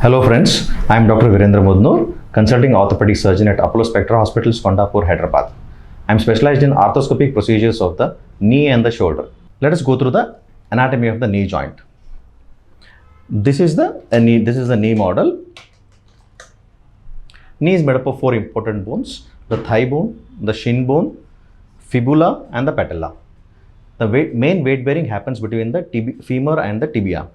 Hello friends, I am Dr. Virendra Mudnur, consulting orthopedic surgeon at Apollo Spectra Hospitals, Kondapur, Hyderabad. I am specialized in arthroscopic procedures of the knee and the shoulder. Let us go through the anatomy of the knee joint. This is the knee model. Knee is made up of four important bones: the thigh bone, the shin bone, fibula, and the patella. The main weight bearing happens between the femur and the tibia.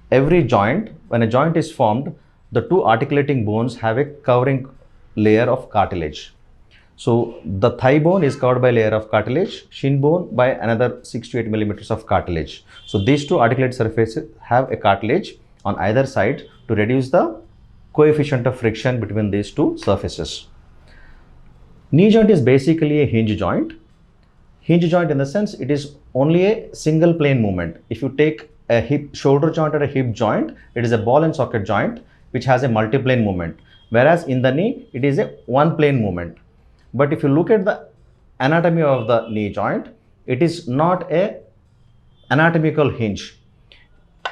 Every joint, when a joint is formed, the two articulating bones have a covering layer of cartilage. So the thigh bone is covered by a layer of cartilage, shin bone by another 6 to 8 millimeters of cartilage. So these two articulated surfaces have a cartilage on either side to reduce the coefficient of friction between these two surfaces. Knee joint is basically a hinge joint. Hinge joint in the sense it is only a single plane movement. If you take a hip shoulder joint or a hip joint, it is a ball and socket joint which has a multi-plane movement, whereas in the knee it is a one plane movement. But if you look at the anatomy of the knee joint, it is not a anatomical hinge.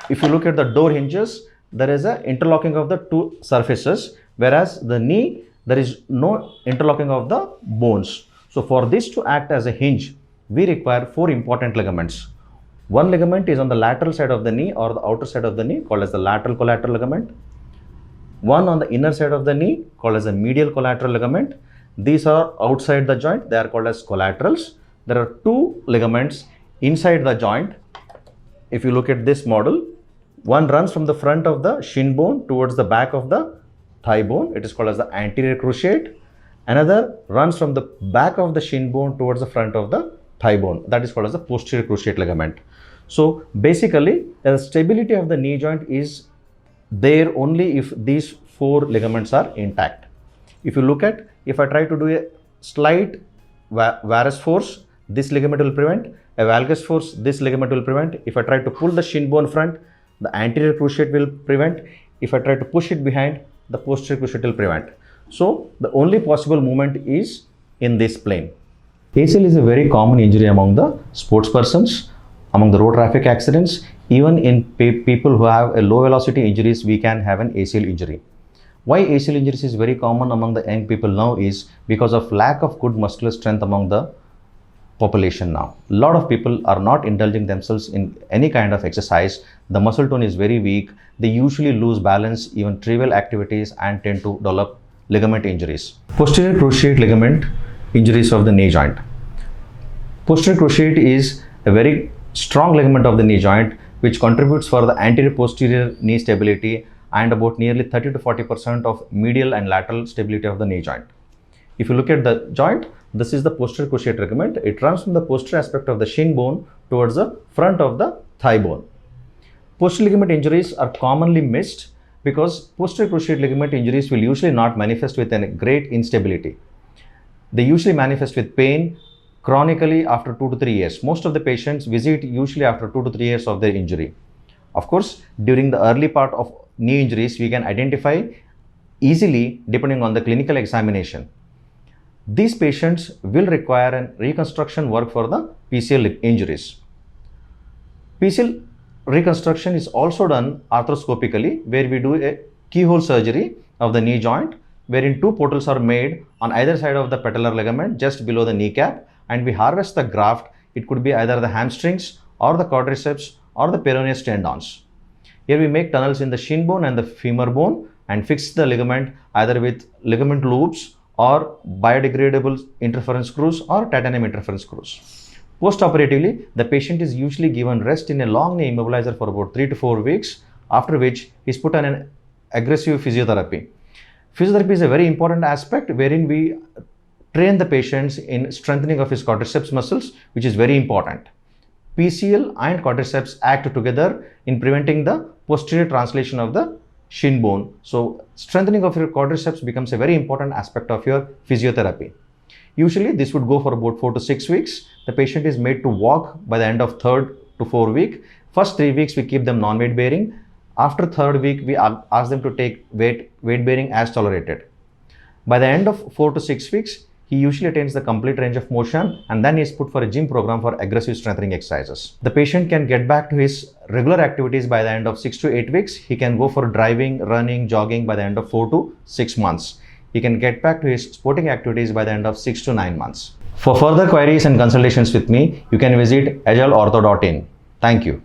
If you look at the door hinges, there is a interlocking of the two surfaces, whereas the knee there is no interlocking of the bones. So for this to act as a hinge, we require four important ligaments. One ligament is on the lateral side of the knee or the outer side of the knee, called as the lateral collateral ligament. One on the inner side of the knee, called as the medial collateral ligament. These are outside the joint, they are called as collaterals. There are two ligaments inside the joint. If you look at this model, one runs from the front of the shin bone towards the back of the thigh bone. It is called as the anterior cruciate. Another runs from the back of the shin bone towards the front of the thigh bone. That is called as the posterior cruciate ligament. So basically, the stability of the knee joint is there only if these four ligaments are intact. If you look at, if I try to do a slight varus force, this ligament will prevent. A valgus force, this ligament will prevent. If I try to pull the shin bone front, the anterior cruciate will prevent. If I try to push it behind, the posterior cruciate will prevent. So the only possible movement is in this plane. ACL is a very common injury among the sports persons, among the road traffic accidents. Even in people who have a low velocity injuries, we can have an ACL injury. Why ACL injuries is very common among the young people now is because of lack of good muscular strength among the population now. A lot of people are not indulging themselves in any kind of exercise. The muscle tone is very weak. They usually lose balance, even trivial activities, and tend to develop ligament injuries. Posterior cruciate ligament injuries of the knee joint. Posterior cruciate is a very strong ligament of the knee joint which contributes for the anterior posterior knee stability and about nearly 30 to 40% of medial and lateral stability of the knee joint. If you look at the joint, this is the posterior cruciate ligament. It runs from the posterior aspect of the shin bone towards the front of the thigh bone. Posterior ligament injuries are commonly missed because posterior cruciate ligament injuries will usually not manifest with a great instability. They usually manifest with pain chronically after 2 to 3 years. Most of the patients visit usually after 2 to 3 years of their injury. Of course, during the early part of knee injuries, we can identify easily depending on the clinical examination. These patients will require a reconstruction work for the PCL injuries. PCL reconstruction is also done arthroscopically, where we do a keyhole surgery of the knee joint, wherein two portals are made on either side of the patellar ligament just below the kneecap, and we harvest the graft. It could be either the hamstrings or the quadriceps or the peroneus tendons. Here we make tunnels in the shin bone and the femur bone and fix the ligament either with ligament loops or biodegradable interference screws or titanium interference screws. Post-operatively, the patient is usually given rest in a long knee immobilizer for about 3 to 4 weeks, after which he is put on an aggressive physiotherapy. Physiotherapy is a very important aspect wherein we train the patients in strengthening of his quadriceps muscles, which is very important. PCL and quadriceps act together in preventing the posterior translation of the shin bone. So strengthening of your quadriceps becomes a very important aspect of your physiotherapy. Usually this would go for about 4 to 6 weeks. The patient is made to walk by the end of 3rd to 4th week. First 3 weeks we keep them non-weight bearing. After 3rd week we ask them to take weight bearing as tolerated. By the end of 4 to 6 weeks, he usually attains the complete range of motion and then is put for a gym program for aggressive strengthening exercises. The patient can get back to his regular activities by the end of 6 to 8 weeks. He can go for driving, running, jogging by the end of 4 to 6 months. He can get back to his sporting activities by the end of 6 to 9 months. For further queries and consultations with me, you can visit agileortho.in. Thank you.